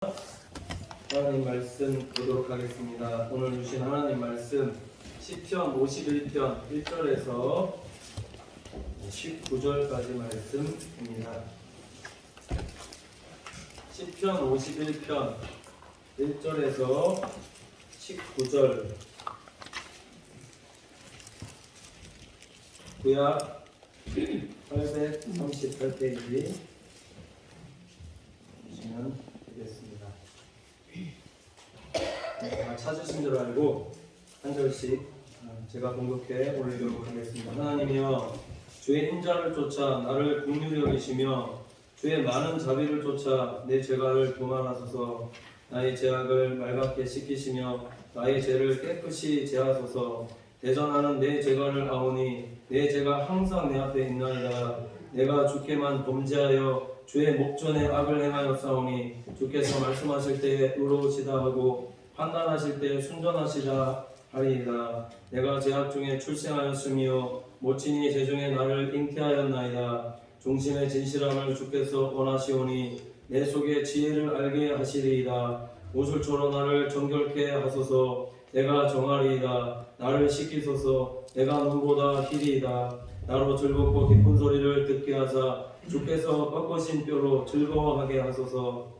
하나님 말씀 보도록 하겠습니다. 오늘 주신 하나님 말씀 시편 51편 1절에서 19절까지 말씀입니다. 시편 51편 1절에서 19절 구약 838페이지 보시면 되겠습니다. 찾으신 줄 알고 한 절씩 제가 공독해 올리도록 하겠습니다. 하나님이여, 주의 인자를 쫓아 나를 긍휼히 여기시며 주의 많은 자비를 쫓아 내 죄가를 도말하소서. 나의 죄악을 말갛게 씻기시며 나의 죄를 깨끗이 제하소서. 대전하는 내 죄가를 아오니 내 죄가 항상 내 앞에 있나이다. 내가 주께만 범죄하여 주의 목전에 악을 행하였사오니 주께서 말씀하실 때에 의로우시다 하고 판단하실 때에 순전하시다 하리이다. 내가 죄악 중에 출생하였으며 모친이 재중에 나를 잉태하였나이다. 중심의 진실함을 주께서 원하시오니 내 속에 지혜를 알게 하시리이다. 오술초로 나를 정결케 하소서. 내가 정하리이다. 나를 씻기소서. 내가 눈보다 희리이다. 나로 즐겁고 기쁜 소리를 듣게 하사 주께서 꺾으신 뼈로 즐거워하게 하소서.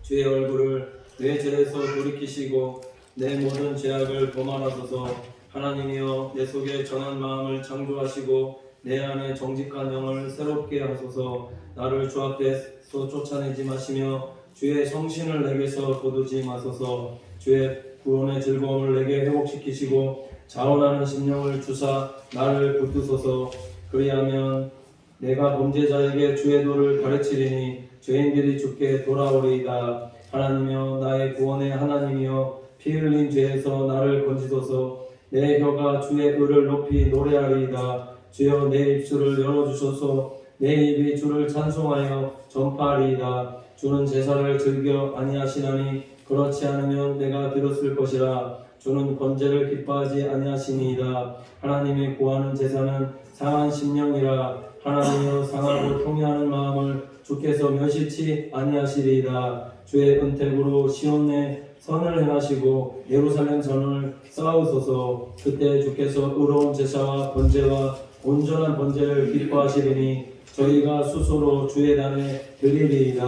주의 얼굴을 내 죄에서 돌이키시고 내 모든 죄악을 도말하소서. 하나님이여, 내 속에 정한 마음을 창조하시고 내 안에 정직한 영을 새롭게 하소서. 나를 주 앞에서 쫓아내지 마시며 주의 성신을 내게서 거두지 마소서. 주의 구원의 즐거움을 내게 회복시키시고 자원하는 심령을 주사 나를 붙드소서. 그리하면 내가 범죄자에게 주의 도를 가르치리니 죄인들이 주께 돌아오리이다. 하나님이여, 나의 구원의 하나님이여, 피 흘린 죄에서 나를 건지소서. 내 혀가 주의 의를 높이 노래하리이다. 주여, 내 입술을 열어주소서. 내 입이 주를 찬송하여 전파하리이다. 주는 제사를 즐겨 아니하시나니 그렇지 않으면 내가 들었을 것이라. 주는 번제를 기뻐하지 아니하시니이다. 하나님의 구하는 제사는 상한 심령이라. 하나님이여, 상하고 통회하는 마음을 주께서 멸시치 아니하시리이다. 주의 은택으로 시온에 선을 행하시고 예루살렘 선을 쌓으소서. 그때 주께서 의로운 제사와 번제와 온전한 번제를 기뻐하시리니 저희가 수소로 주의 단에 드리리이다.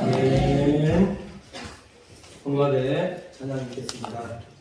아멘. 성가대 찬양 읽겠습니다.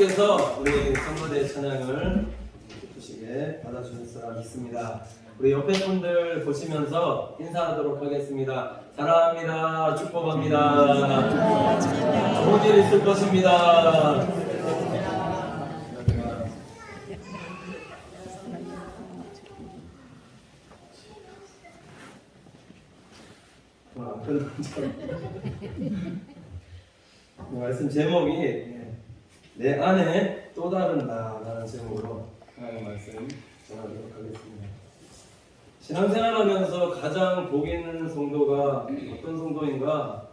하나님께서 우리 성도대 찬양을 기쁘시게 받아주셨으라 믿습니다. 우리 옆에 분들 보시면서 인사하도록 하겠습니다. 사랑합니다. 축복합니다. 좋은 일 있을 것입니다. 말씀 제목이 내 안에 또 다른 나라는 제목으로 하나님의 말씀 전하도록 하겠습니다. 신앙생활하면서 가장 복 있는 성도가 어떤 성도인가?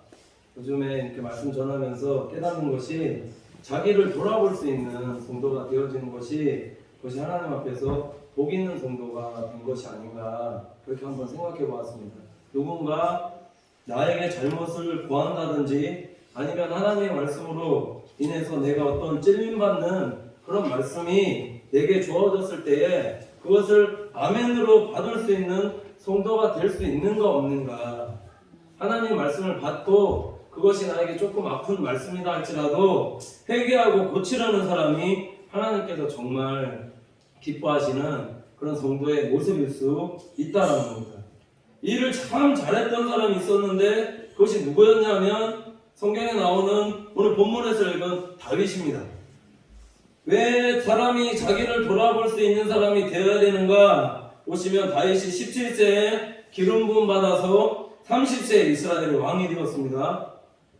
요즘에 이렇게 말씀 전하면서 깨닫는 것이 자기를 돌아볼 수 있는 성도가 되어지는 것이 그것이 하나님 앞에서 복 있는 성도가 된 것이 아닌가 그렇게 한번 생각해 보았습니다. 누군가 나에게 잘못을 고한다든지 아니면 하나님의 말씀으로 인해서 내가 어떤 찔림받는 그런 말씀이 내게 주어졌을 때에 그것을 아멘으로 받을 수 있는 성도가 될 수 있는가 없는가. 하나님의 말씀을 받고 그것이 나에게 조금 아픈 말씀이다 할지라도 회개하고 고치려는 사람이 하나님께서 정말 기뻐하시는 그런 성도의 모습일 수 있다는 겁니다. 일을 참 잘했던 사람이 있었는데 그것이 누구였냐면 성경에 나오는 오늘 본문에서 읽은 다윗입니다. 왜 사람이 자기를 돌아볼 수 있는 사람이 되어야 되는가 보시면 다윗이 17세에 기름 부음 받아서 30세에 이스라엘의 왕이 되었습니다.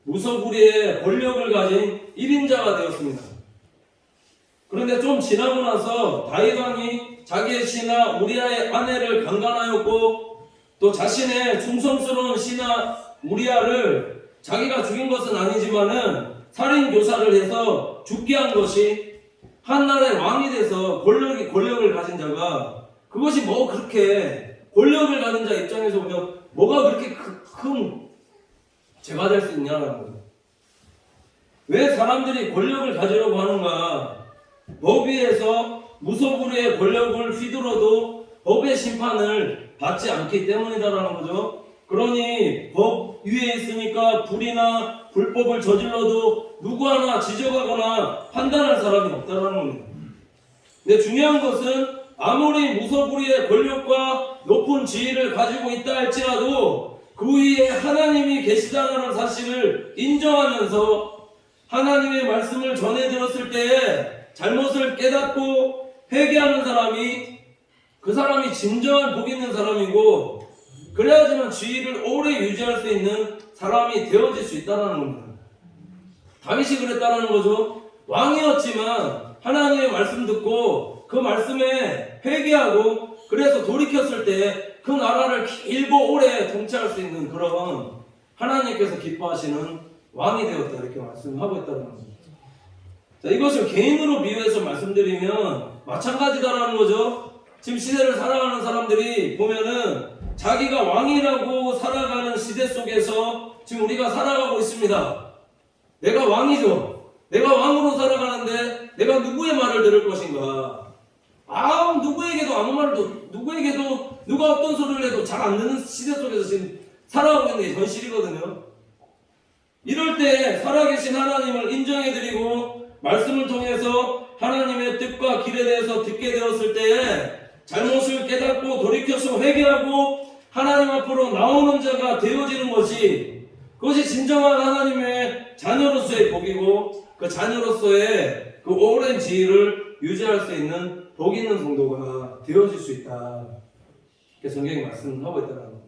무소불위의 권력을 가진 1인자가 되었습니다. 그런데 좀 지나고 나서 다윗 왕이 자기의 신하 우리아의 아내를 강간하였고 또 자신의 충성스러운 신하 우리아를 자기가 죽인 것은 아니지만은 살인 교사를 해서 죽게 한 것이 한 나라의 왕이 돼서 권력을 가진 자가 그것이 뭐 그렇게 권력을 가진 자 입장에서 보면 뭐가 그렇게 큰 죄가 될 수 있냐는 거예요. 왜 사람들이 권력을 가지려고 하는가? 법 위에서 무소불위의 권력을 휘둘러도 법의 심판을 받지 않기 때문이다라는 거죠. 그러니 법 위에 있으니까 불이나 불법을 저질러도 누구 하나 지적하거나 판단할 사람이 없다는 겁니다. 근데 중요한 것은 아무리 무소불위의 권력과 높은 지위를 가지고 있다 할지라도 그 위에 하나님이 계시다는 사실을 인정하면서 하나님의 말씀을 전해 들었을 때에 잘못을 깨닫고 회개하는 사람이 그 사람이 진정한 복 있는 사람이고 그래야지만 지위를 오래 유지할 수 있는 사람이 되어질 수 있다는 겁니다. 다윗이 그랬다는 거죠. 왕이었지만 하나님의 말씀 듣고 그 말씀에 회개하고 그래서 돌이켰을 때 그 나라를 길고 오래 통치할 수 있는 그런 하나님께서 기뻐하시는 왕이 되었다 이렇게 말씀하고 있다는 겁니다. 자, 이것을 개인으로 비유해서 말씀드리면 마찬가지다라는 거죠. 지금 시대를 살아가는 사람들이 보면은 자기가 왕이라고 살아가는 시대 속에서 지금 우리가 살아가고 있습니다. 내가 왕이죠. 내가 왕으로 살아가는데 내가 누구의 말을 들을 것인가? 누구에게도 아무 말도, 누구에게도 누가 어떤 소리를 해도 잘 안 듣는 시대 속에서 지금 살아가고 있는 게 현실이거든요. 이럴 때 살아계신 하나님을 인정해드리고 말씀을 통해서 하나님의 뜻과 길에 대해서 듣게 되었을 때에 잘못을 깨닫고 돌이켜서 회개하고 하나님 앞으로 나오는 자가 되어지는 것이, 그것이 진정한 하나님의 자녀로서의 복이고 그 자녀로서의 그 오랜 지위를 유지할 수 있는 복 있는 성도가 되어질 수 있다. 이렇게 성경이 말씀하고 있다는 겁니다.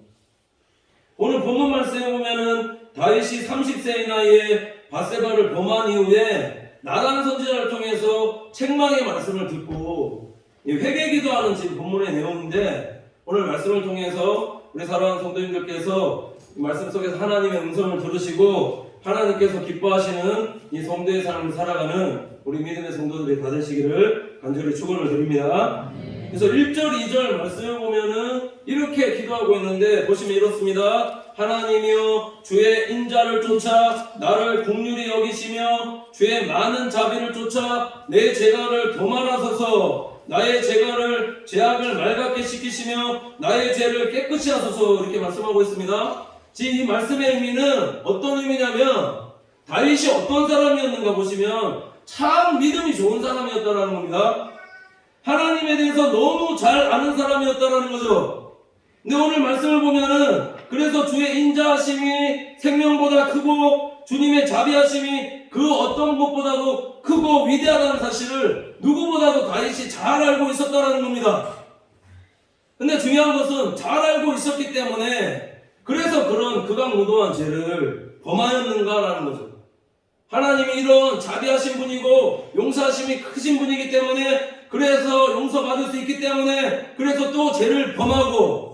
오늘 본문 말씀에 보면은 다윗이 30세의 나이에 밧세바를 범한 이후에 나단 선지자를 통해서 책망의 말씀을 듣고 회개기도하는 지금 본문의 내용인데, 오늘 말씀을 통해서 우리 사랑하는 성도님들께서 말씀 속에서 하나님의 음성을 들으시고 하나님께서 기뻐하시는 이 성도의 삶을 살아가는 우리 믿음의 성도들이 다 되시기를 간절히 축원을 드립니다. 그래서 1절, 2절 말씀을 보면은 이렇게 기도하고 있는데, 보시면 이렇습니다. 하나님이여 주의 인자를 쫓아 나를 긍휼히 여기시며 주의 많은 자비를 쫓아 내 재갈을 도말하소서. 나의 죄악을 맑게 시키시며 나의 죄를 깨끗이 하소서. 이렇게 말씀하고 있습니다. 지금 이 말씀의 의미는 어떤 의미냐면, 다윗이 어떤 사람이었는가 보시면 참 믿음이 좋은 사람이었다는 겁니다. 하나님에 대해서 너무 잘 아는 사람이었다는 거죠. 근데 오늘 말씀을 보면은, 그래서 주의 인자하심이 생명보다 크고 주님의 자비하심이 그 어떤 것보다도 크고 위대하다는 사실을 누구보다도 다윗이 잘 알고 있었다는 겁니다. 근데 중요한 것은 잘 알고 있었기 때문에 그래서 그런 극악무도한 죄를 범하였는가라는 거죠. 하나님이 이런 자비하신 분이고 용서하심이 크신 분이기 때문에, 그래서 용서받을 수 있기 때문에, 그래서 또 죄를 범하고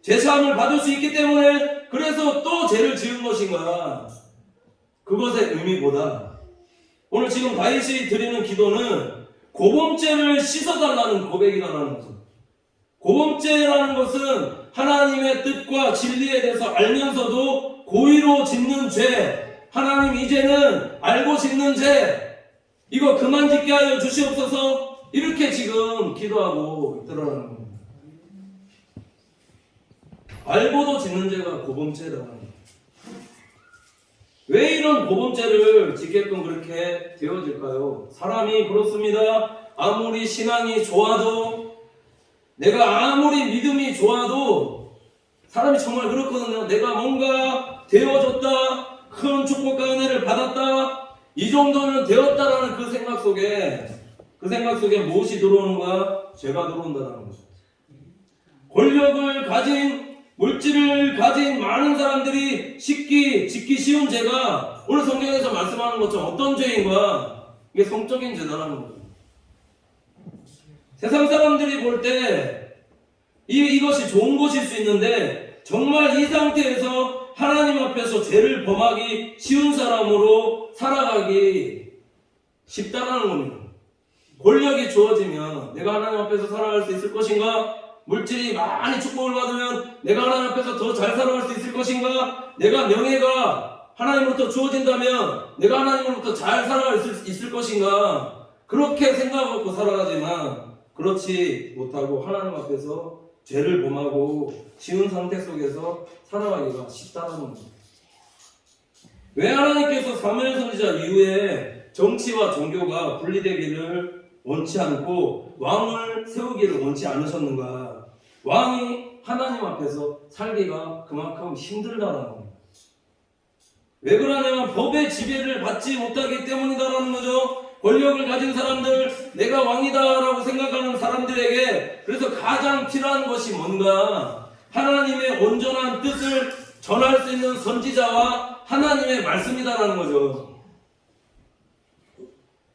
죄사함을 받을 수 있기 때문에 그래서 또 죄를 지은 것인가? 그것의 의미보다 오늘 지금 다윗이 드리는 기도는 고범죄를 씻어달라는 고백이라는 거죠. 고범죄라는 것은 하나님의 뜻과 진리에 대해서 알면서도 고의로 짓는 죄, 하나님 이제는 알고 짓는 죄, 이거 그만 짓게 하여 주시옵소서. 이렇게 지금 기도하고 있더라는 겁니다. 알고도 짓는 죄가 고범죄라는 겁니다. 왜 이런 고범죄를 짓게끔 그렇게 되어질까요? 사람이 그렇습니다. 아무리 신앙이 좋아도, 내가 아무리 믿음이 좋아도 사람이 정말 그렇거든요. 내가 뭔가 되어졌다, 큰 축복과 은혜를 받았다, 이 정도면 되었다라는 그 생각 속에 무엇이 들어오는가? 죄가 들어온다는 거죠. 권력을 가진, 물질을 가진 많은 사람들이 짓기 쉬운 죄가 오늘 성경에서 말씀하는 것처럼 어떤 죄인가? 이게 성적인 죄다라는 거죠. 세상 사람들이 볼 때 이것이 좋은 것일 수 있는데, 정말 이 상태에서 하나님 앞에서 죄를 범하기 쉬운 사람으로 살아가기 쉽다라는 겁니다. 권력이 주어지면 내가 하나님 앞에서 살아갈 수 있을 것인가? 물질이 많이 축복을 받으면 내가 하나님 앞에서 더 잘 살아갈 수 있을 것인가? 내가 명예가 하나님으로부터 주어진다면 내가 하나님으로부터 잘 살아갈 수 있을 것인가? 그렇게 생각하고 살아가지만 그렇지 못하고 하나님 앞에서 죄를 범하고 쉬운 상태 속에서 살아가기가 쉽다는 겁니다. 왜 하나님께서 사무엘 선지자 이후에 정치와 종교가 분리되기를 원치 않고 왕을 세우기를 원치 않으셨는가? 왕이 하나님 앞에서 살기가 그만큼 힘들다라는 겁니다. 왜 그러냐면 법의 지배를 받지 못하기 때문이다라는 거죠. 권력을 가진 사람들, 내가 왕이다라고 생각하는 사람들에게 그래서 가장 필요한 것이 뭔가? 하나님의 온전한 뜻을 전할 수 있는 선지자와 하나님의 말씀이다라는 거죠.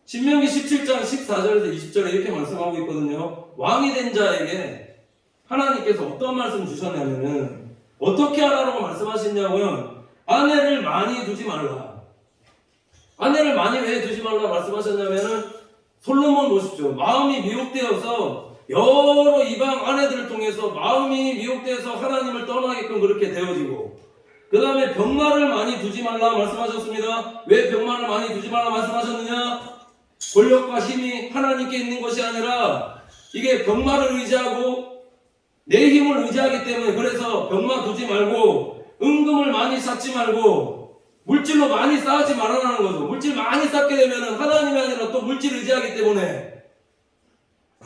신명기 17장 14절에서 20절에 이렇게 말씀하고 있거든요. 왕이 된 자에게 하나님께서 어떤 말씀 주셨냐면은, 어떻게 하라고 말씀하셨냐고요? 아내를 많이 두지 말라. 아내를 많이 왜 두지 말라 말씀하셨냐면은, 솔로몬 보십시오. 마음이 미혹되어서 여러 이방 아내들을 통해서 마음이 미혹돼서 하나님을 떠나게끔 그렇게 되어지고, 그 다음에 병마를 많이 두지 말라 말씀하셨습니다. 왜 병마를 많이 두지 말라 말씀하셨느냐? 권력과 힘이 하나님께 있는 것이 아니라 이게 병마를 의지하고 내 힘을 의지하기 때문에, 그래서 병마 두지 말고 은금을 많이 쌓지 말고 물질로 많이 쌓지 말아라는 거죠. 물질 많이 쌓게 되면 하나님이 아니라 또 물질 의지하기 때문에.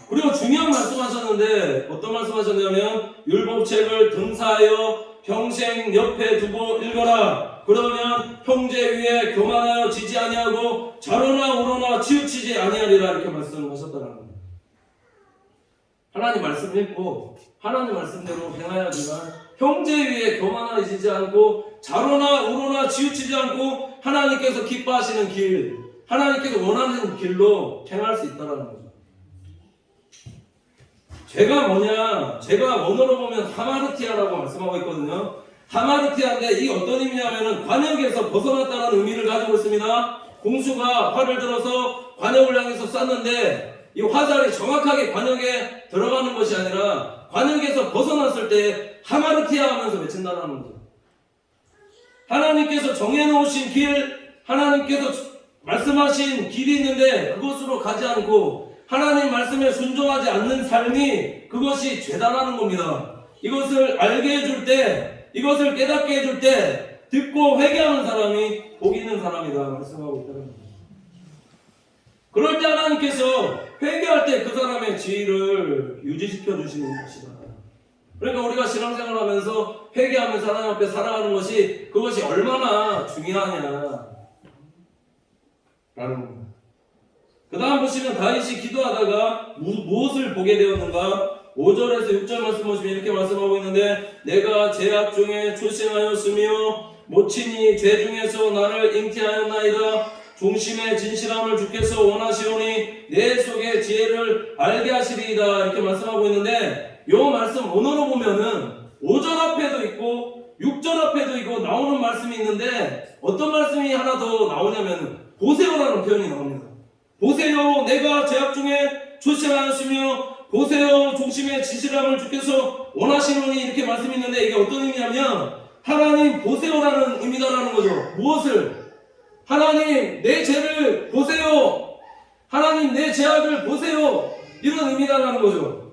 그리고 중요한 말씀하셨는데, 어떤 말씀하셨냐면 율법책을 등사하여 평생 옆에 두고 읽어라. 그러면 형제 위에 교만하여 지지 아니하고 좌로나 우로나 치우치지 아니하리라, 이렇게 말씀하셨다는 겁니다. 하나님 말씀 읽고 하나님 말씀대로 행하여야지만 형제 위에 교만하여 지지 않고 좌로나 우로나 치우치지 않고 하나님께서 기뻐하시는 길, 하나님께서 원하는 길로 행할 수 있다는 거죠. 죄가 뭐냐? 죄가 원어로 보면 하마르티아라고 말씀하고 있거든요. 하마르티아인데 이 어떤 의미냐면은 관역에서 벗어났다는 의미를 가지고 있습니다. 공수가 활을 들어서 관역을 향해서 쐈는데 이 화살이 정확하게 관역에 들어가는 것이 아니라 관역에서 벗어났을 때 하마르티아 하면서 외친다는 거죠. 하나님께서 정해놓으신 길, 하나님께서 말씀하신 길이 있는데 그것으로 가지 않고 하나님 말씀에 순종하지 않는 삶이, 그것이 죄다라는 겁니다. 이것을 알게 해줄 때, 이것을 깨닫게 해줄 때 듣고 회개하는 사람이 복 있는 사람이다 말씀하고 있다는 겁니다. 그럴 때 하나님께서 회개할 때 그 사람의 지위를 유지시켜 주시는 것이다. 그러니까 우리가 신앙생활을 하면서 회개하면서 하나님 앞에 살아가는 것이, 그것이 얼마나 중요하냐 라는 겁니다. 그 다음 보시면 다윗이 기도하다가 무엇을 보게 되었는가? 5절에서 6절 말씀 보시면 이렇게 말씀하고 있는데, 내가 죄악 중에 초생하였으며 모친이 죄 중에서 나를 잉태하였나이다. 중심의 진실함을 주께서 원하시오니 내 속의 지혜를 알게 하시리이다, 이렇게 말씀하고 있는데, 이 말씀 원어로 보면은 5절 앞에도 있고 6절 앞에도 있고 나오는 말씀이 있는데, 어떤 말씀이 하나 더 나오냐면 보세요라는 표현이 나옵니다. 보세요, 내가 죄악 중에 출생하였으며 보세요, 중심의 진실함을 주께서 원하시노니, 이렇게 말씀이 있는데, 이게 어떤 의미냐면 하나님 보세요라는 의미다라는 거죠. 무엇을? 하나님 내 죄를 보세요, 하나님 내 죄악을 보세요, 이런 의미다라는 거죠.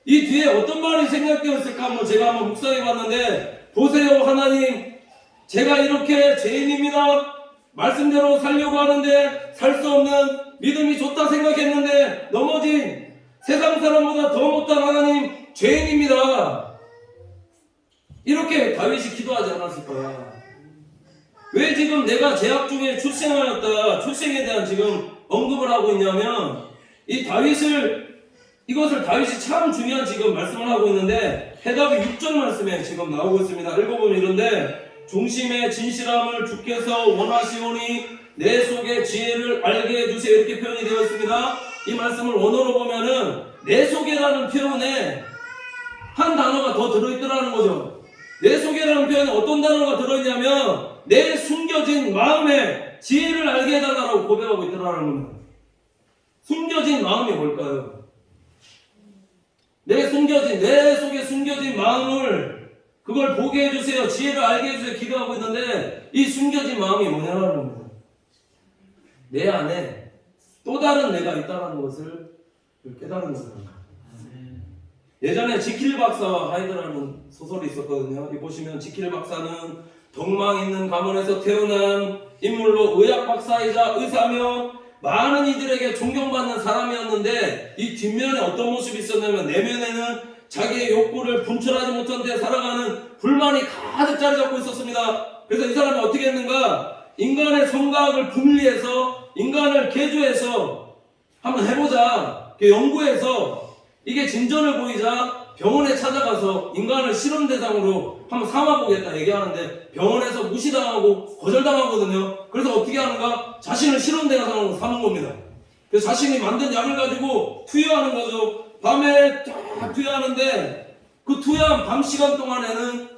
이 뒤에 어떤 말이 생략되었을까 제가 한번 묵상해 봤는데, 보세요 하나님, 제가 이렇게 죄인입니다. 말씀대로 살려고 하는데 살 수 없는, 믿음이 좋다 생각했는데 넘어진 세상 사람보다 더 못한 하나님, 죄인입니다. 이렇게 다윗이 기도하지 않았을까? 왜 지금 내가 죄악 중에 출생하였다, 출생에 대한 지금 언급을 하고 있냐면, 이것을 다윗이 참 중요한 지금 말씀을 하고 있는데, 해답이 6절 말씀에 지금 나오고 있습니다. 읽어보면 이런데, 중심의 진실함을 주께서 원하시오니 내 속의 지혜를 알게 해주세요, 이렇게 표현이 되어 있습니다. 이 말씀을 원어로 보면은 내 속에라는 표현에 한 단어가 더 들어있더라는 거죠. 내 속에라는 표현에 어떤 단어가 들어있냐면 내 숨겨진 마음에 지혜를 알게 해달라고 고백하고 있더라는 겁니다. 숨겨진 마음이 뭘까요? 내 속에 숨겨진 마음을, 그걸 보게 해주세요, 지혜를 알게 해주세요 기도하고 있는데, 이 숨겨진 마음이 뭐냐라는 겁니다. 내 안에 또 다른 내가 있다는 것을 깨달은 겁니다. 예전에 지킬 박사와 하이드라는 소설이 있었거든요. 이 보시면 지킬 박사는 덕망 있는 가문에서 태어난 인물로 의학 박사이자 의사며 많은 이들에게 존경받는 사람이었는데, 이 뒷면에 어떤 모습이 있었냐면 내면에는 자기의 욕구를 분출하지 못한 데 살아가는 불만이 가득 자리 잡고 있었습니다. 그래서 이 사람이 어떻게 했는가? 인간의 성각을 분리해서, 인간을 개조해서 한번 해보자, 연구해서 이게 진전을 보이자 병원에 찾아가서 인간을 실험 대상으로 한번 삼아보겠다 얘기하는데, 병원에서 무시당하고 거절당하거든요. 그래서 어떻게 하는가? 자신을 실험 대상으로 삼은 겁니다. 그래서 자신이 만든 약을 가지고 투여하는 거죠. 밤에 쫙 투여하는데, 그 투여한 밤 시간 동안에는,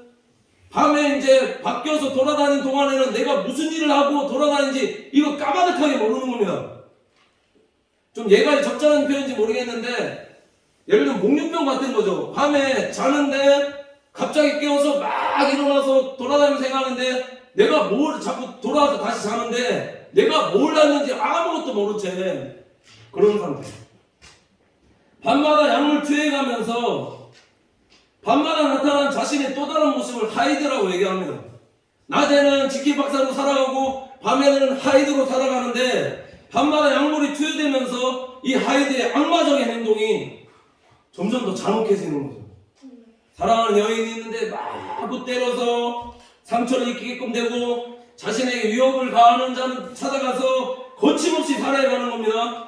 밤에 이제 바뀌어서 돌아다니는 동안에는 내가 무슨 일을 하고 돌아다니는지 이거 까마득하게 모르는 겁니다. 좀 예가 적절한 표현인지 모르겠는데, 예를 들면 목류병 같은 거죠. 밤에 자는데 갑자기 깨워서 막 일어나서 돌아다니면서 생각하는데 내가 뭘 자꾸 돌아와서 다시 자는데 내가 뭘 했는지 아무것도 모른 채 그런 상태. 밤마다 약물 투여해가면서 밤마다 나타나는 자신의 또 다른 모습을 하이드라고 얘기합니다. 낮에는 지킬 박사로 살아가고 밤에는 하이드로 살아가는데 밤마다 약물이 투여되면서 이 하이드의 악마적인 행동이 점점 더 잔혹해지는 거죠. 사랑하는 여인이 있는데 마구 때려서 상처를 입히게끔 되고 자신에게 위협을 가하는 자는 찾아가서 거침없이 살해해가는 겁니다.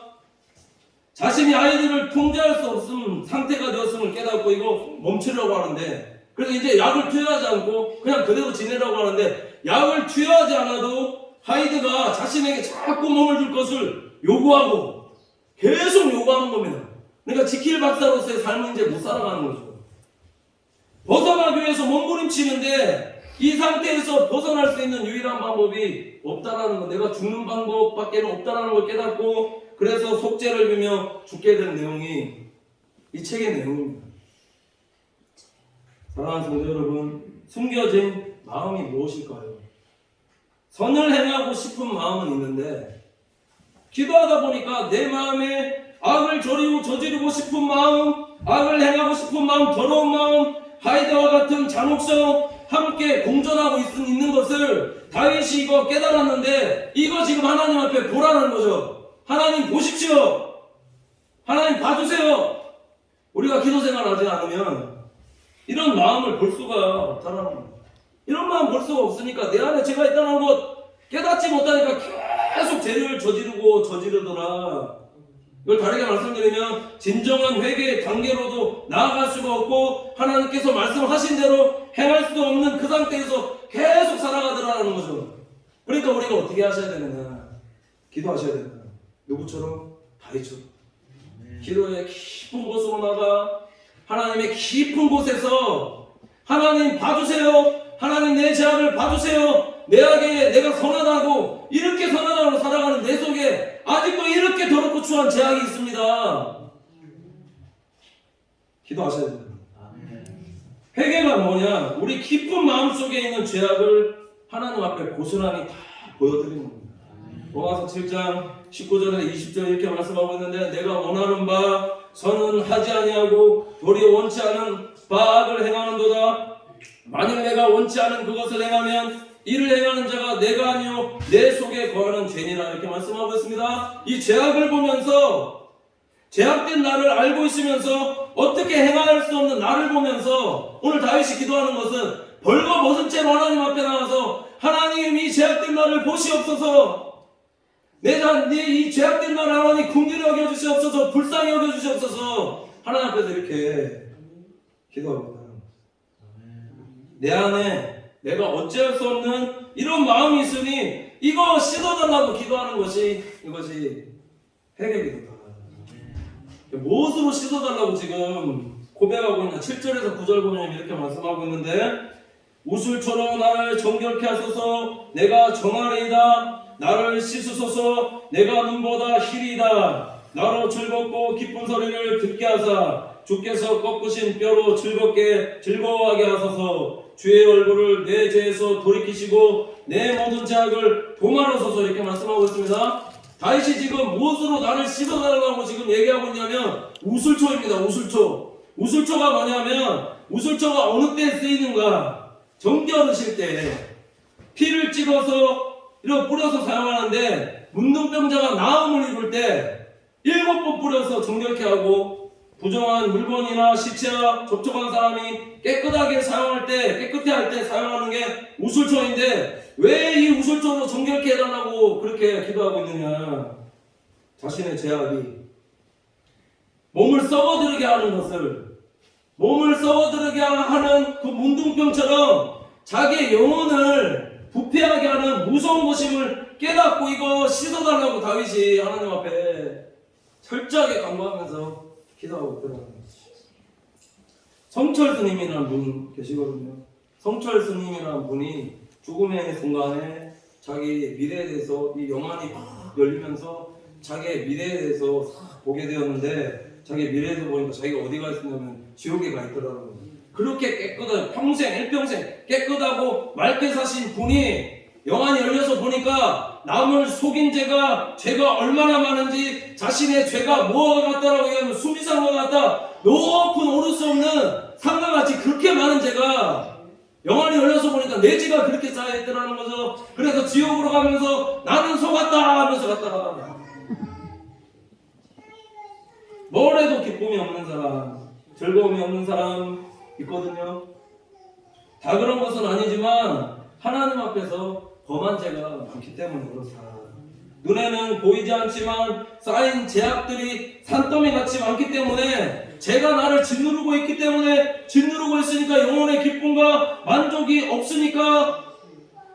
자신이 아이들을 통제할 수 없음 상태가 되었음을 깨닫고 이거 멈추려고 하는데 그래서 이제 약을 투여하지 않고 그냥 그대로 지내려고 하는데 약을 투여하지 않아도 하이드가 자신에게 자꾸 몸을 줄 것을 요구하고 계속 요구하는 겁니다. 그러니까 지킬 박사로서의 삶은 이제 못 살아가는 거죠. 벗어나기 위해서 몸부림치는데 이 상태에서 벗어날 수 있는 유일한 방법이 없다라는 거, 내가 죽는 방법밖에 없다라는 걸 깨닫고 그래서 속죄를 빌며 죽게 된 내용이 이 책의 내용입니다. 사랑하는 성도 여러분, 숨겨진 마음이 무엇일까요? 선을 행하고 싶은 마음은 있는데 기도하다 보니까 내 마음에 악을 저지르고 싶은 마음, 악을 행하고 싶은 마음, 더러운 마음, 하이드와 같은 잔혹성 함께 공존하고 있는 것을 다윗이 이거 깨달았는데 이거 지금 하나님 앞에 보라는 거죠. 하나님 보십시오. 하나님 봐주세요. 우리가 기도 생활하지 않으면 이런 마음을 볼 수가 없다는 겁니다. 이런 마음 볼 수가 없으니까 내 안에 죄가 있다는 것 깨닫지 못하니까 계속 죄를 저지르더라. 이걸 다르게 말씀드리면 진정한 회개의 단계로도 나아갈 수가 없고 하나님께서 말씀하신 대로 행할 수도 없는 그 상태에서 계속 살아가더라는 거죠. 그러니까 우리가 어떻게 하셔야 되느냐? 기도하셔야 된다. 누구처럼? 다윗처럼. 기도의 깊은 곳으로 나가 하나님의 깊은 곳에서 하나님 봐주세요. 하나님 내 죄악을 봐주세요. 내가 선하다고 이렇게 선하다고 살아가는 내 속에 아직도 이렇게 더럽고 추한 죄악이 있습니다. 기도하셔야 됩니다. 회개가 뭐냐? 우리 깊은 마음속에 있는 죄악을 하나님 앞에 고스란히 다 보여드리는 겁니다. 로마서 7장 19절에 20절에 이렇게 말씀하고 있는데 내가 원하는 바 선은 하지 아니하고 도리어 원치 않은 바 악을 행하는도다. 만일 내가 원치 않은 그것을 행하면 이를 행하는 자가 내가 아니요 내 속에 거하는 죄니라 이렇게 말씀하고 있습니다. 이 죄악을 보면서 죄악된 나를 알고 있으면서 어떻게 행할 수 없는 나를 보면서 오늘 다윗이 기도하는 것은 벌거벗은 채로 하나님 앞에 나와서 하나님 이 죄악된 나를 보시옵소서. 이 죄악된 나를 하나님 긍휼히 여겨주시옵소서. 불쌍히 여겨주시옵소서. 하나님 앞에서 이렇게 기도합니다. 내 안에 내가 어찌할 수 없는 이런 마음이 있으니 이거 씻어달라고 기도하는 것이 이것이 회개기도다. 무엇으로 씻어달라고 지금 고백하고 있냐? 7절에서 9절 보면 이렇게 말씀하고 있는데 우슬초로 나를 정결케 하소서. 내가 정하리이다. 나를 씻으소서. 내가 눈보다 희리이다. 나로 즐겁고 기쁜 소리를 듣게 하사 주께서 꺾으신 뼈로 즐거워하게 하소서. 주의 얼굴을 내 죄에서 돌이키시고 내 모든 죄악을 도말하소서. 이렇게 말씀하고 있습니다. 다윗이 지금 무엇으로 나를 씻어달라고 지금 얘기하고 있냐면 우슬초입니다. 우슬초가 뭐냐면 우슬초가 어느 때 쓰이는가? 정결하실 때 피를 찍어서 이렇게 뿌려서 사용하는데 문둥병자가 나음을 입을 때 7번 뿌려서 정결케 하고 부정한 물건이나 시체와 접촉한 사람이 깨끗하게 사용할 때 깨끗해 할 때 사용하는 게 우슬초인데 왜 이 우슬초로 정결케 해달라고 그렇게 기도하고 있느냐? 자신의 죄악이 몸을 썩어들게 하는 그 문둥병처럼 자기의 영혼을 부패하게 하는 무서운 것임을 깨닫고 이거 씻어달라고 다윗이 하나님 앞에 철저하게 간구하면서 기도하고 있더라고요. 성철 스님이라는 분 계시거든요. 성철 스님이라는 분이 죽음의 순간에 자기 미래에 대해서 이 영안이 막 열리면서 자기의 미래에 대해서 보게 되었는데 자기 미래에서 보니까 자기가 어디가 있었냐면 지옥에 가 있더라는 거예요. 그렇게 깨끗하고 평생 일평생 깨끗하고 맑게 사신 분이 영안이 열려서 보니까 남을 속인 죄가 얼마나 많은지, 자신의 죄가 뭐가 같다라고 얘기하면 수미상과 같다, 높은 오를 수 없는 산과 같이 그렇게 많은 죄가 영안이 열려서 보니까 내 죄가 그렇게 쌓여있더라는 거죠. 그래서 지옥으로 가면서 나는 속았다 하면서 갔다가 뭘 해도 기쁨이 없는 사람, 즐거움이 없는 사람 있거든요. 다 그런 것은 아니지만 하나님 앞에서 범한 죄가 많기 때문에 그렇다. 눈에는 보이지 않지만 쌓인 죄악들이 산더미 같이 많기 때문에, 죄가 나를 짓누르고 있기 때문에, 짓누르고 있으니까 영혼의 기쁨과 만족이 없으니까,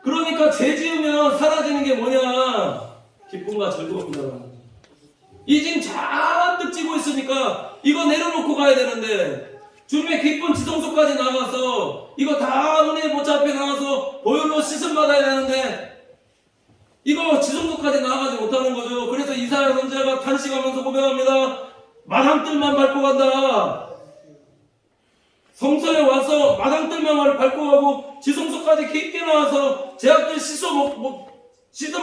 그러니까 죄 지으면 사라지는 게 뭐냐? 기쁨과 즐거움이다. 이 짐 잔뜩 지고 있으니까 이거 내려놓고 가야 되는데, 주님의 기쁜 지성소까지 나가서 이거 다 은혜의 보좌 앞에 나가서 보혈로 씻음 받아야 되는데 이거 지성소까지 나가지 못하는 거죠. 그래서 이사야 선지자가 탄식하면서 고백합니다. 마당뜰만 밟고 간다. 성소에 와서 마당뜰만 밟고 가고 지성소까지 깊게 나와서 제약들 씻음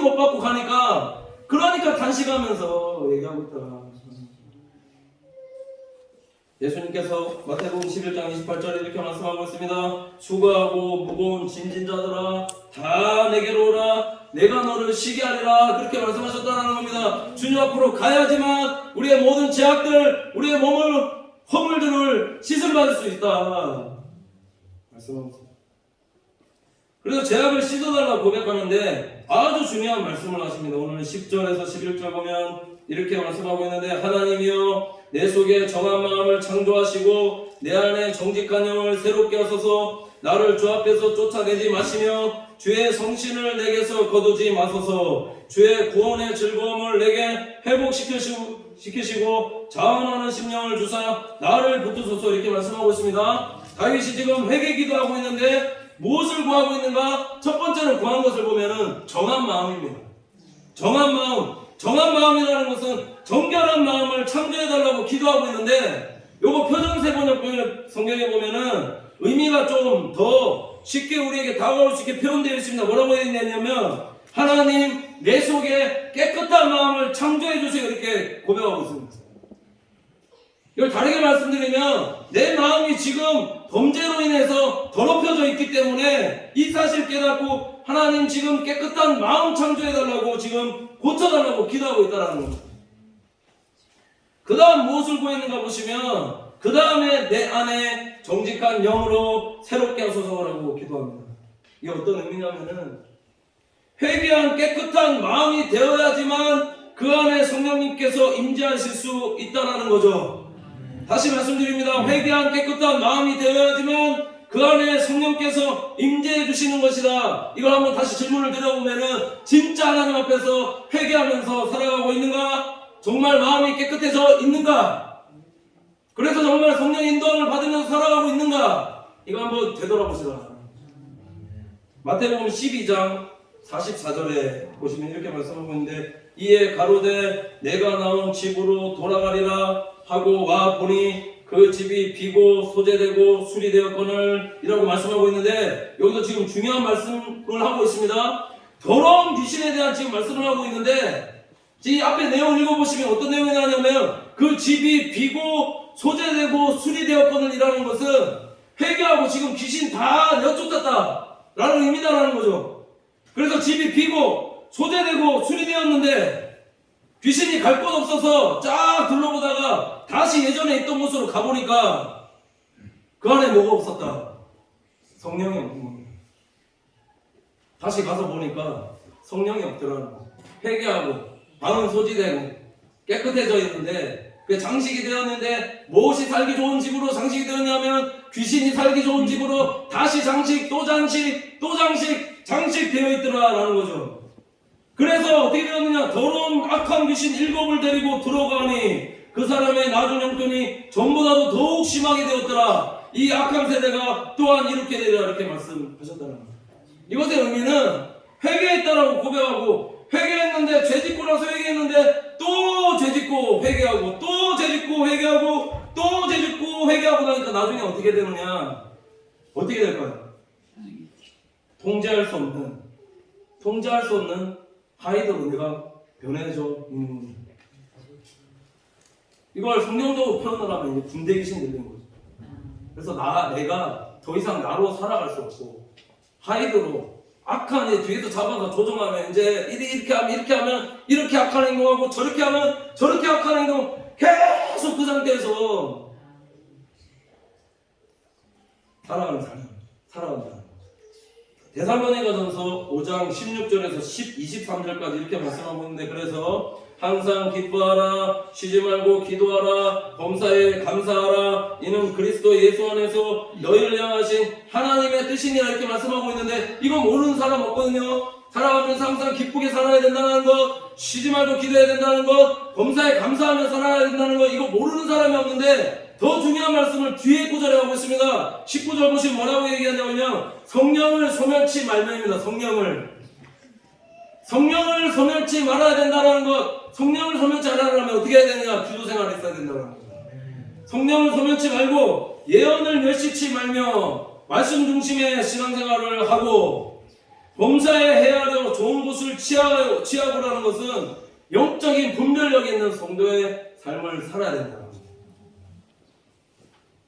못 받고 가니까, 그러니까 탄식하면서 얘기하고 있다. 예수님께서 마태복음 11장 28절에 이렇게 말씀하고 있습니다. 수고하고 무거운 짐진 자들아 다 내게로 오라, 내가 너를 쉬게 하리라. 그렇게 말씀하셨다는 겁니다. 주님 앞으로 가야지만 우리의 모든 죄악들, 우리의 몸을, 허물들을 씻음받을 수 있다 말씀하고 있습니다. 그래서 죄악을 씻어달라고 고백하는데 아주 중요한 말씀을 하십니다. 오늘 10절에서 11절 보면 이렇게 말씀하고 있는데, 하나님이여 내 속에 정한 마음을 창조하시고 내 안에 정직한 영을 새롭게 하소서. 나를 주 앞에서 쫓아내지 마시며 주의 성신을 내게서 거두지 마소서. 주의 구원의 즐거움을 내게 회복시키시고 자원하는 심령을 주사 나를 붙드소서. 이렇게 말씀하고 있습니다. 다윗이 지금 회개 기도하고 있는데 무엇을 구하고 있는가? 첫 번째로 구한 것을 보면은 정한 마음입니다. 정한 마음. 정한 마음이라는 것은 정결한 마음을 창조해달라고 기도하고 있는데, 요거 표정세 번역 성경에 보면은 의미가 좀 더 쉽게 우리에게 다가올 수 있게 표현되어 있습니다. 뭐라고 되어 있냐면, 하나님 내 속에 깨끗한 마음을 창조해 주세요. 이렇게 고백하고 있습니다. 이걸 다르게 말씀드리면, 내 마음이 지금 범죄로 인해서 더럽혀져 있기 때문에 이 사실 깨닫고 하나님 지금 깨끗한 마음 창조해달라고, 지금 고쳐달라고 기도하고 있다는 겁니다. 그 다음 무엇을 구했는가 보시면, 그 다음에 내 안에 정직한 영으로 새롭게 하소서라고 기도합니다. 이게 어떤 의미냐면은, 회개한 깨끗한 마음이 되어야지만 그 안에 성령님께서 임재하실 수 있다는 거죠. 다시 말씀드립니다. 회개한 깨끗한 마음이 되어야지만 그 안에 성령께서 임재해 주시는 것이다. 이걸 한번 다시 질문을 드려보면은, 진짜 하나님 앞에서 회개하면서 살아가고 있는가? 정말 마음이 깨끗해져 있는가? 그래서 정말 성령의 인도함을 받으면서 살아가고 있는가? 이거 한번 되돌아보시라. 마태복음 12장 44절에 보시면 이렇게 말씀하고 있는데, 이에 가로되 내가 나온 집으로 돌아가리라 하고 와 보니 그 집이 비고 소재되고 수리되었거늘, 이라고 말씀하고 있는데, 여기서 지금 중요한 말씀을 하고 있습니다. 더러운 귀신에 대한 지금 말씀을 하고 있는데, 이 앞에 내용 읽어보시면 어떤 내용이 나냐면, 그 집이 비고 소재되고 수리되었거늘 이라는 것은 회개하고 지금 귀신 다 내쫓았다 라는 의미다라는 거죠. 그래서 집이 비고 소재되고 수리되었는데 귀신이 갈 곳 없어서 쫙 둘러보다가 다시 예전에 있던 곳으로 가보니까 그 안에 뭐가 없었다? 성령이 없는 겁니다. 다시 가서 보니까 성령이 없더라는 거예요. 회개하고 방은 소지되고 깨끗해져 있는데, 그 장식이 되었는데, 무엇이 살기 좋은 집으로 장식이 되었냐면 귀신이 살기 좋은 집으로 다시 장식, 또 장식, 또 장식, 장식되어 있더라라는 거죠. 그래서 어떻게 되었느냐? 더러운 악한 귀신 7을 데리고 들어가니 그 사람의 나중 형편이 전보다도 더욱 심하게 되었더라. 이 악한 세대가 또한 이렇게 되리라, 이렇게 말씀하셨다는 거예요. 이것의 의미는 회개했다라고 고백하고 회개했는데 죄짓고 나서 회개했는데 또 죄짓고 회개하고 또 죄짓고 회개하고 또 죄짓고 회개하고 나니까 나중에 어떻게 되느냐? 어떻게 될까요? 통제할 수 없는 하이드로 내가 변해져 이걸 성경적으로 표현을 하면 이제 군대 귀신 들리는 거죠. 그래서 내가 더 이상 나로 살아갈 수 없고 하이드로 악한 애 뒤에서 잡아서 조종하면 이제 이렇게 하면 이렇게 악한 행동하고 저렇게 하면 저렇게 악한 행동 계속 그 상태에서 살아간다. 데살로니가전서 5장 16절에서 23절까지 이렇게 말씀하고 있는데 그래서 항상 기뻐하라 쉬지 말고 기도하라 범사에 감사하라 이는 그리스도 예수 안에서 너희를 향하신 하나님의 뜻이니라 이렇게 말씀하고 있는데 이거 모르는 사람 없거든요. 살아가면서 항상 기쁘게 살아야 된다는 것 쉬지 말고 기도해야 된다는 것 범사에 감사하며 살아야 된다는 것 이거 모르는 사람이 없는데 더 중요한 말씀을 뒤에 구절에 하고 있습니다. 19절 보시면 뭐라고 얘기하냐면요 성령을 소멸치 말면입니다. 성령을 소멸치 말아야 된다는 것 성령을 소멸치 않으려면 어떻게 해야 되느냐? 기도 생활을 했어야 된다는 겁니다. 성령을 소멸치 말고 예언을 멸시치 말며 말씀 중심의 신앙생활을 하고 범사에 헤아려 좋은 곳을 취하고라는 것은 영적인 분별력이 있는 성도의 삶을 살아야 된다는 겁니다.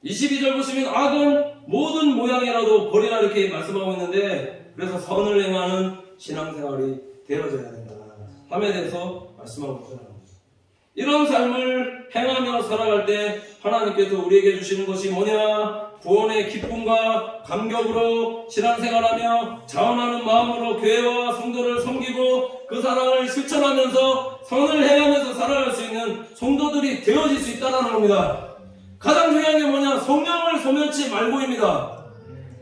22절 보시면 악은 모든 모양이라도 버리라 이렇게 말씀하고 있는데 그래서 선을 행하는 신앙생활이 되어져야 된다. 함에 대해서 말씀하고 있잖아요. 이런 삶을 행하며 살아갈 때 하나님께서 우리에게 주시는 것이 뭐냐? 구원의 기쁨과 감격으로 신앙생활하며 자원하는 마음으로 교회와 성도를 섬기고 그 사랑을 실천하면서 선을 행하면서 살아갈 수 있는 성도들이 되어질 수 있다는 겁니다. 가장 중요한 게 뭐냐? 성령을 소멸치 말고입니다.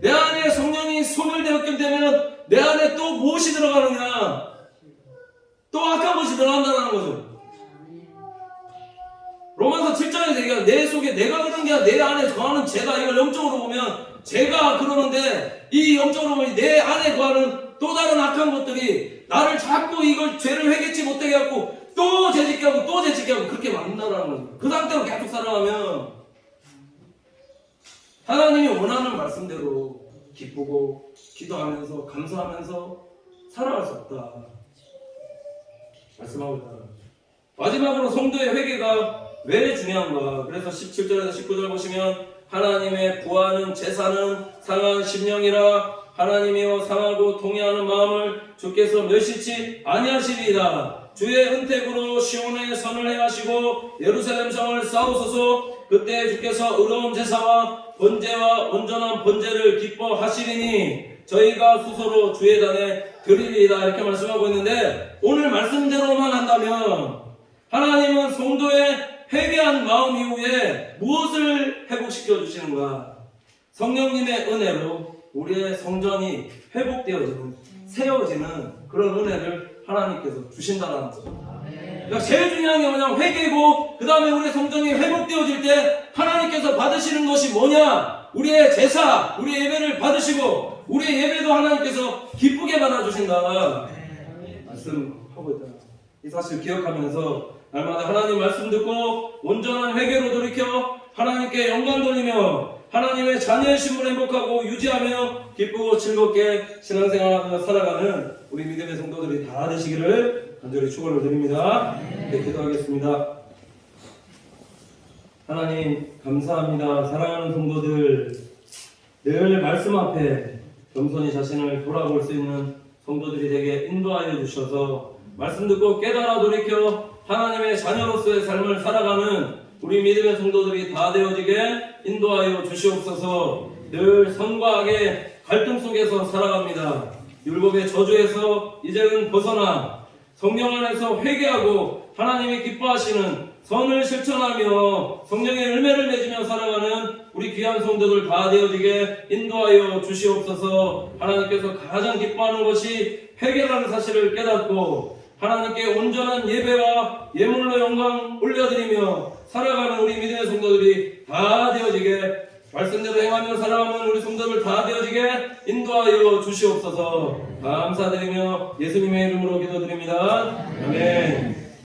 내 안에 성령이 소멸되었기 때문에 내 안에 또 무엇이 들어가느냐? 또 악한 것이 들어간다는 거죠. 로마서 7장에서 얘기하는 내 속에 내가 그런 게 아니라 내 안에 거하는 죄다. 이걸 영적으로 보면 죄가 그러는데 이 영적으로 보면 내 안에 거하는 또 다른 악한 것들이 나를 자꾸 이걸 죄를 회개치 못하게 하고 또 죄짓게 하고 또 죄짓게 하고 그렇게 만든다는 거죠. 그 상태로 계속 살아가면 하나님이 원하는 말씀대로 기쁘고 기도하면서 감사하면서 살아갈 수 없다 말씀하고 있다. 마지막으로 성도의 회개가 왜 중요한가? 그래서 17절에서 19절 보시면 하나님의 구하는 제사는 상한 심령이라 하나님이여 상하고 통회하는 마음을 주께서 멸시치 아니하시리이다. 주의 은택으로 시온의 선을 행하시고 예루살렘 성을 쌓으소서. 그때 주께서 의로운 제사와 번제와 온전한 번제를 기뻐하시리니 저희가 수소로 주의 단에 드리리이다 이렇게 말씀하고 있는데 오늘 말씀대로만 한다면 하나님은 성도의 회개한 마음 이후에 무엇을 회복시켜 주시는가? 성령님의 은혜로 우리의 성전이 회복되어지는 세워지는 그런 은혜를 하나님께서 주신다는 거죠. 그러니까 제일 중요한 게 뭐냐면 회개고 그 다음에 우리의 성전이 회복되어질 때 하나님께서 받으시는 것이 뭐냐? 우리의 제사, 우리의 예배를 받으시고 우리의 예배도 하나님께서 기쁘게 받아주신다 말씀하고 있다. 이 사실 기억하면서 날마다 하나님 말씀 듣고 온전한 회개로 돌이켜 하나님께 영광 돌리며 하나님의 자녀의 신분을 행복하고 유지하며 기쁘고 즐겁게 신앙생활하며 살아가는 우리 믿음의 성도들이 다 되시기를 간절히 축원을 드립니다. 네, 기도하겠습니다. 하나님 감사합니다. 사랑하는 성도들 늘 말씀 앞에 겸손히 자신을 돌아볼 수 있는 성도들이 되게 인도하여 주셔서 말씀 듣고 깨달아 돌이켜 하나님의 자녀로서의 삶을 살아가는 우리 믿음의 성도들이 다 되어지게 인도하여 주시옵소서. 늘 선과 악의 갈등 속에서 살아갑니다. 율법의 저주에서 이제는 벗어나 성령 안에서 회개하고 하나님이 기뻐하시는 선을 실천하며 성령의 열매를 맺으며 살아가는 우리 귀한 성도들 다 되어지게 인도하여 주시옵소서. 하나님께서 가장 기뻐하는 것이 회개라는 사실을 깨닫고 하나님께 온전한 예배와 예물로 영광 올려드리며 살아가는 우리 믿음의 성도들이 다 되어지게 말씀대로 행하며 살아가는 우리 성도들 다 되어지게 인도하여 주시옵소서. 감사드리며 예수님의 이름으로 기도드립니다. 아멘.